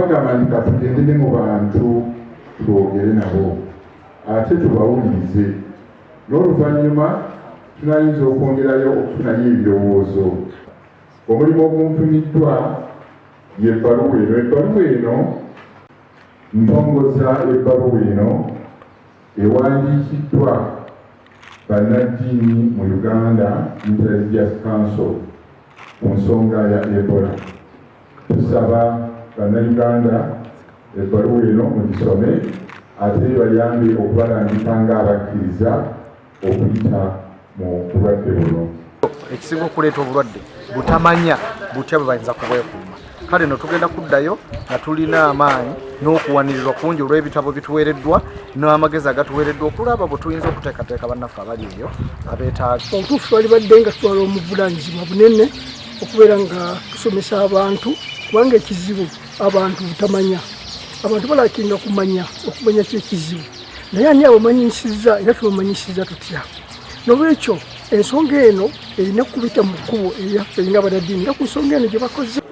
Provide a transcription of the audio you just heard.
twagamba nti katugende ne mu bantu twogere nabo ate tubawulirize n'oluvannyuma tunayinza okwongerayo okufunayo ebirowoozo. Omulimu oguntumiddwa y'ebbaluwa eno. Ebbaluwa eno ntongoza ebbaluwa eno ewandiikiddwa bannaddiini mu Uganda Interreligious Council ku nsonga ya Ebola. Tusaba bannayuganda ebbaluwa eno mugisome ate bayambe okubalambika ng'abakkiriza okuyita mu bulwadde buno. Ekisinga okuleeta obulwadde butamanya butya bwe bayinza kubwekuuma. Kale no tugenda kuddayo nga tulina amaanyi n'okuwanirizwa kungi olw'ebitabo bituweereddwa n'amagezi agatuweereddwa okulaba bwe tuyinza okuteekateeka bannaffe abali eyo abeetaaga. Obutuufu twali badde nga tutwala omuvunaanyizibwa bunene okubeera nga tusomesa abantu kubanga ekizibu abantu butamanya. Abantu balakinga kumanya okumanya ky'ekizibu naye ani abamanyisiza era tubamanyisiza tutya. N'olwekyo ensonga eno erina kubita mu kkubo eryaffe nga banaddiini nga ku nsonga eno gye bakoze.